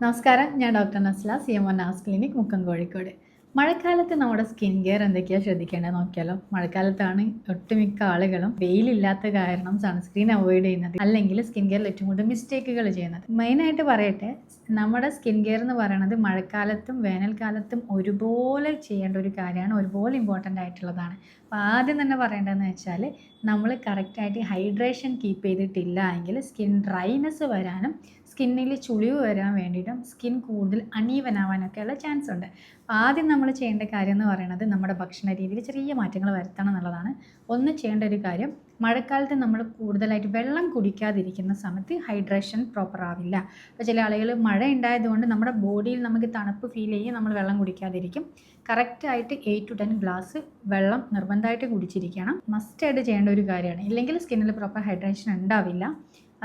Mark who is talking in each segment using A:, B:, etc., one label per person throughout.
A: നമസ്കാരം, ഞാൻ doctor Nasla, CMO നാസ് clinic, Mukkam, Kozhikode. മഴക്കാലത്ത് നമ്മുടെ സ്കിൻ കെയർ എന്തൊക്കെയാണ് ശ്രദ്ധിക്കേണ്ടത് നോക്കിയാലോ. മഴക്കാലത്താണ് ഒട്ടുമിക്ക ആളുകളും വെയിലില്ലാത്ത കാരണം സൺസ്ക്രീൻ അവോയ്ഡ് ചെയ്യുന്നത്, അല്ലെങ്കിൽ സ്കിൻ കെയറിൽ ഏറ്റവും കൂടുതൽ മിസ്റ്റേക്കുകൾ ചെയ്യുന്നത്. മെയിനായിട്ട് പറയട്ടെ, നമ്മുടെ സ്കിൻ കെയർ എന്ന് പറയുന്നത് മഴക്കാലത്തും വേനൽക്കാലത്തും ഒരുപോലെ ചെയ്യേണ്ട ഒരു കാര്യമാണ്, ഒരുപോലെ ഇമ്പോർട്ടൻ്റ് ആയിട്ടുള്ളതാണ്. അപ്പോൾ ആദ്യം തന്നെ പറയേണ്ടതെന്ന് വെച്ചാൽ, നമ്മൾ കറക്റ്റായിട്ട് ഹൈഡ്രേഷൻ കീപ്പ് ചെയ്തിട്ടില്ല എങ്കിൽ സ്കിൻ ഡ്രൈനെസ് വരാനും സ്കിന്നിൽ ചുളിവ് വരാൻ വേണ്ടിയിട്ടും സ്കിൻ കൂടുതൽ അണീവൻ ആവാനൊക്കെയുള്ള ചാൻസ് ഉണ്ട്. അപ്പോൾ ആദ്യം നമ്മൾ ചെയ്യേണ്ട കാര്യം എന്ന് പറയുന്നത് നമ്മുടെ ഭക്ഷണ രീതിയിൽ ചെറിയ മാറ്റങ്ങൾ വരുത്തണം എന്നുള്ളതാണ്. ഒന്ന് ചെയ്യേണ്ട ഒരു കാര്യം, മഴക്കാലത്ത് നമ്മൾ കൂടുതലായിട്ട് വെള്ളം കുടിക്കാതിരിക്കുന്ന സമയത്ത് ഹൈഡ്രേഷൻ പ്രോപ്പർ ആവില്ല. അപ്പോൾ ചില ആളുകൾ മഴ ഉണ്ടായതുകൊണ്ട് നമ്മുടെ ബോഡിയിൽ നമുക്ക് തണുപ്പ് ഫീൽ ചെയ്യും, നമ്മൾ വെള്ളം കുടിക്കാതിരിക്കും. കറക്റ്റായിട്ട് 8 to 10 ഗ്ലാസ് വെള്ളം നിർബന്ധമായിട്ട് കുടിച്ചിരിക്കണം. മസ്റ്റായിട്ട് ചെയ്യേണ്ട ഒരു കാര്യമാണ്, ഇല്ലെങ്കിൽ സ്കിന്നിൽ പ്രോപ്പർ ഹൈഡ്രേഷൻ ഉണ്ടാവില്ല.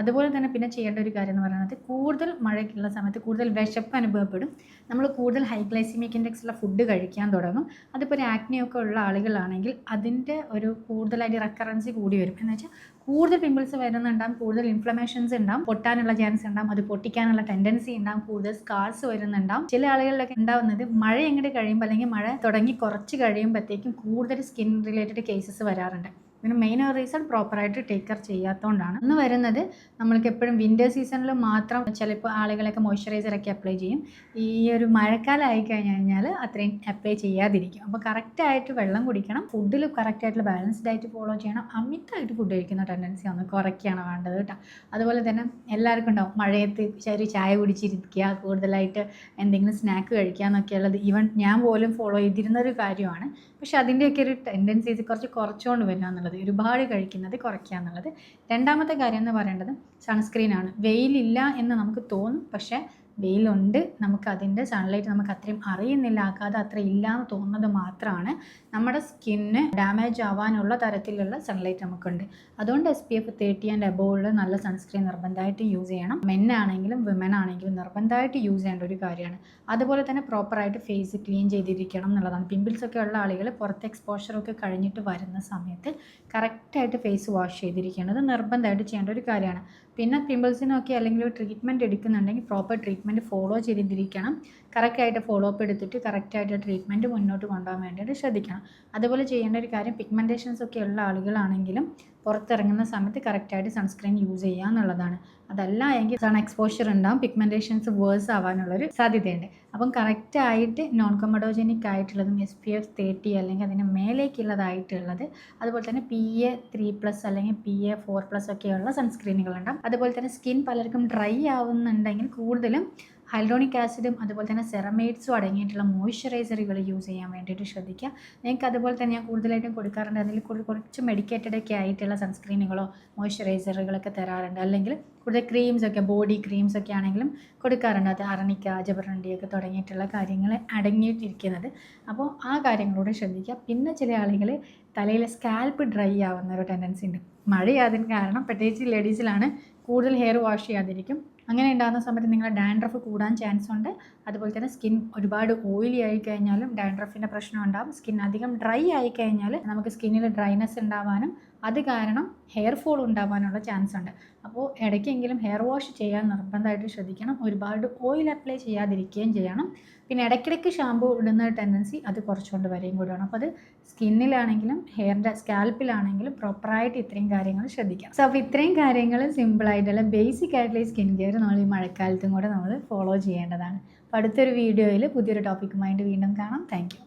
A: അതുപോലെ തന്നെ പിന്നെ ചെയ്യേണ്ട ഒരു കാര്യം എന്ന് പറയുന്നത്, കൂടുതൽ മഴയ്ക്കുള്ള സമയത്ത് കൂടുതൽ വിശപ്പ് അനുഭവപ്പെടും. നമ്മൾ കൂടുതൽ ഹൈ ഗ്ലൈസിമിക് ഇൻഡെക്സ് ഉള്ള ഫുഡ് കഴിക്കാൻ തുടങ്ങും. അതിപ്പോൾ ഒരു ആക്നെയൊക്കെ ഉള്ള ആളുകളാണെങ്കിൽ അതിൻ്റെ ഒരു കൂടുതലായിട്ട് റെക്കറൻസി കൂടി വരും. എന്ന് വെച്ചാൽ കൂടുതൽ പിമ്പിൾസ് വരുന്നുണ്ടാകും, കൂടുതൽ ഇൻഫ്ലമേഷൻസ് ഉണ്ടാകും, പൊട്ടാനുള്ള ചാൻസ് ഉണ്ടാകും, അത് പൊട്ടിക്കാനുള്ള ടെൻഡൻസി ഉണ്ടാകും, കൂടുതൽ സ്കാർസ് വരുന്നുണ്ടാകും. ചില ആളുകളിലൊക്കെ ഉണ്ടാകുന്നത് മഴ എങ്ങോട്ട് കഴിയുമ്പോൾ, അല്ലെങ്കിൽ മഴ തുടങ്ങി കുറച്ച് കഴിയുമ്പോഴത്തേക്കും കൂടുതൽ സ്കിൻ റിലേറ്റഡ് കേസസ് വരാറുണ്ട്. ഇതിന് മെയിൻ റീസൺ പ്രോപ്പറായിട്ട് ടേക്ക് കെയർ ചെയ്യാത്തതുകൊണ്ടാണ്. ഒന്ന് വരുന്നത്, നമ്മൾക്ക് എപ്പോഴും വിൻ്റർ സീസണിൽ മാത്രം ചിലപ്പോൾ ആളുകളൊക്കെ മോയ്സ്ചറൈസറൊക്കെ അപ്ലൈ ചെയ്യും. ഈ ഒരു മഴക്കാലം ആയിക്കഴിഞ്ഞാൽ അത്രയും അപ്ലൈ ചെയ്യാതിരിക്കും. അപ്പോൾ കറക്റ്റായിട്ട് വെള്ളം കുടിക്കണം, ഫുഡിൽ കറക്റ്റായിട്ടുള്ള ബാലൻസ്ഡ് ഡയറ്റ് ഫോളോ ചെയ്യണം. അമിതമായിട്ട് ഫുഡ് കഴിക്കുന്ന ടെൻഡൻസി ഒന്ന് കുറയ്ക്കുകയാണ് വേണ്ടത് കേട്ടോ. അതുപോലെ തന്നെ എല്ലാവർക്കും ഉണ്ടാവും മഴയത്ത് ചെറിയ ചായ കുടിച്ചിരിക്കുക, കൂടുതലായിട്ട് എന്തെങ്കിലും സ്നാക്ക് കഴിക്കുക എന്നൊക്കെയുള്ളത്. ഈവൻ ഞാൻ പോലും ഫോളോ ചെയ്തിരുന്നൊരു കാര്യമാണ്. പക്ഷെ അതിൻ്റെയൊക്കെ ഒരു ടെൻഡൻസീസ് കുറച്ചുകൊണ്ട് വരിക എന്നുള്ളത്, ഒരുപാട് കഴിക്കുന്നത് കുറയ്ക്കുക എന്നുള്ളത്. രണ്ടാമത്തെ കാര്യം എന്ന് പറയേണ്ടത് സൺസ്ക്രീനാണ്. വെയിലില്ല എന്ന് നമുക്ക് തോന്നും, പക്ഷേ വെയിലുണ്ട്, നമുക്ക് അതിൻ്റെ സൺലൈറ്റ് നമുക്ക് അത്രയും അറിയുന്നില്ല, ആക്കാതെ അത്ര ഇല്ല എന്ന് തോന്നുന്നത് മാത്രമാണ്. നമ്മുടെ സ്കിന്ന് ഡാമേജ് ആവാനുള്ള തരത്തിലുള്ള സൺലൈറ്റ് നമുക്കുണ്ട്. അതുകൊണ്ട് SPF 30 ആൻഡ് അബോവ് ഉള്ള നല്ല സൺസ്ക്രീൻ നിർബന്ധമായിട്ട് യൂസ് ചെയ്യണം. മെൻ ആണെങ്കിലും വിമൻ ആണെങ്കിലും നിർബന്ധമായിട്ട് യൂസ് ചെയ്യേണ്ട ഒരു കാര്യമാണ്. അതുപോലെ തന്നെ പ്രോപ്പറായിട്ട് ഫേസ് ക്ലീൻ ചെയ്തിരിക്കണം എന്നുള്ളതാണ്. പിമ്പിൾസൊക്കെ ഉള്ള ആളുകൾ പുറത്ത് എക്സ്പോഷറൊക്കെ കഴിഞ്ഞിട്ട് വരുന്ന സമയത്ത് കറക്റ്റായിട്ട് ഫേസ് വാഷ് ചെയ്തിരിക്കേണ്ടത് നിർബന്ധമായിട്ട് ചെയ്യേണ്ട ഒരു കാര്യമാണ്. പിന്നെ പിമ്പിൾസിനൊക്കെ അല്ലെങ്കിൽ ട്രീറ്റ്മെൻറ്റ് എടുക്കുന്നുണ്ടെങ്കിൽ പ്രോപ്പർ ട്രീറ്റ്മെൻറ്റ് ഫോളോ ചെയ്തിരിക്കണം. കറക്റ്റായിട്ട് ഫോളോ അപ്പ് എടുത്തിട്ട് കറക്റ്റായിട്ട് ട്രീറ്റ്മെൻറ്റ് മുന്നോട്ട് കൊണ്ടുപോകാൻ വേണ്ടിയിട്ട് ശ്രദ്ധിക്കണം. അതുപോലെ ചെയ്യേണ്ട ഒരു കാര്യം, പിഗ്മെൻറ്റേഷൻസ് ഒക്കെ ഉള്ള ആളുകളാണെങ്കിലും പുറത്തിറങ്ങുന്ന സമയത്ത് കറക്റ്റായിട്ട് സൺസ്ക്രീൻ യൂസ് ചെയ്യുക എന്നുള്ളതാണ്. അതല്ല എങ്കിൽ സൺ എക്സ്പോഷർ ഉണ്ടാകും, പിഗ്മെൻറ്റേഷൻസ് വേഴ്സ് ആവാനുള്ളൊരു സാധ്യതയുണ്ട്. അപ്പം കറക്റ്റായിട്ട് നോൺ കൊമഡോജനിക് ആയിട്ടുള്ളതും SPF 30 അല്ലെങ്കിൽ അതിന് മേലേക്കുള്ളതായിട്ടുള്ളത്, അതുപോലെ തന്നെ PA3+ അല്ലെങ്കിൽ PA4+ ഒക്കെയുള്ള സൺസ്ക്രീനുകളുണ്ടാകും. അതുപോലെ തന്നെ സ്കിൻ പലർക്കും ഡ്രൈ ആവുന്നുണ്ടെങ്കിൽ കൂടുതലും ഹൈലൂറോണിക് ആസിഡും അതുപോലെ തന്നെ സെറമൈഡ്സും അടങ്ങിയിട്ടുള്ള മോയ്സ്ചറൈസറുകൾ യൂസ് ചെയ്യാൻ വേണ്ടിയിട്ട് ശ്രദ്ധിക്കുക. നിങ്ങൾക്ക് അതുപോലെ തന്നെ ഞാൻ കൂടുതലായിട്ടും കൊടുക്കാറുണ്ട്, അതിൽ കുറച്ച് മെഡിക്കേറ്റഡ് ഒക്കെ ആയിട്ടുള്ള സൺസ്ക്രീനുകളോ മോയ്സ്ചറൈസറുകളൊക്കെ തരാറുണ്ട്. അല്ലെങ്കിൽ കൂടുതൽ ക്രീംസൊക്കെ, ബോഡി ക്രീംസൊക്കെ ആണെങ്കിലും കൊടുക്കാറുണ്ട്. അത് അറണിക്ക, ജബറണ്ടിയൊക്കെ തുടങ്ങിയിട്ടുള്ള കാര്യങ്ങൾ അടങ്ങിയിട്ടിരിക്കുന്നത്. അപ്പോൾ ആ കാര്യങ്ങളോട് ശ്രദ്ധിക്കുക. പിന്നെ ചില ആളുകൾ തലയിലെ സ്കാൽപ്പ് ഡ്രൈ ആവുന്ന ഒരു ടെൻഡൻസി ഉണ്ട്. മഴയാതിന് കാരണം പ്രത്യേകിച്ച് ലേഡീസിലാണ് കൂടുതൽ ഹെയർ വാഷ് ചെയ്യാതിരിക്കും. അങ്ങനെ ഉണ്ടാകുന്ന സമയത്ത് നിങ്ങളുടെ ഡാൻഡ്രഫ് കൂടാൻ ചാൻസ് ഉണ്ട്. അതുപോലെ തന്നെ സ്കിൻ ഒരുപാട് ഓയിലി ആയി കഴിഞ്ഞാലും ഡാൻഡ്രഫിൻ്റെ പ്രശ്നം ഉണ്ടാകും. സ്കിൻ അധികം ഡ്രൈ ആയി കഴിഞ്ഞാൽ നമുക്ക് സ്കിന്നിൽ ഡ്രൈനെസ് ഉണ്ടാവാനും അത് കാരണം ഹെയർ ഫോൾ ഉണ്ടാവാനുള്ള ചാൻസ് ഉണ്ട്. അപ്പോൾ ഇടയ്ക്കെങ്കിലും ഹെയർ വാഷ് ചെയ്യാൻ നിർബന്ധമായിട്ട് ശ്രദ്ധിക്കണം. ഒരുപാട് ഓയിൽ അപ്ലൈ ചെയ്യാതിരിക്കുകയും ചെയ്യണം. പിന്നെ ഇടയ്ക്കിടയ്ക്ക് ഷാമ്പൂ ഇടുന്ന ടെൻഡൻസി അത് കുറച്ചുകൊണ്ട് വരെയും കൂടിയാണ്. അപ്പോൾ അത് സ്കിന്നിലാണെങ്കിലും ഹെയറിൻ്റെ സ്കാൽപ്പിലാണെങ്കിലും പ്രോപ്പറായിട്ട് ഇത്രയും കാര്യങ്ങൾ ശ്രദ്ധിക്കണം. സോ അപ്പോൾ ഇത്രയും കാര്യങ്ങൾ സിമ്പിളായിട്ടുള്ള ബേസിക് ആയിട്ടുള്ള സ്കിൻ കെയർ നമ്മൾ ഈ മഴക്കാലത്തും കൂടെ നമ്മൾ ഫോളോ ചെയ്യേണ്ടതാണ്. അപ്പോൾ അടുത്തൊരു വീഡിയോയിൽ പുതിയൊരു ടോപ്പിക്കുമായിട്ട് വീണ്ടും കാണാം. Thank you.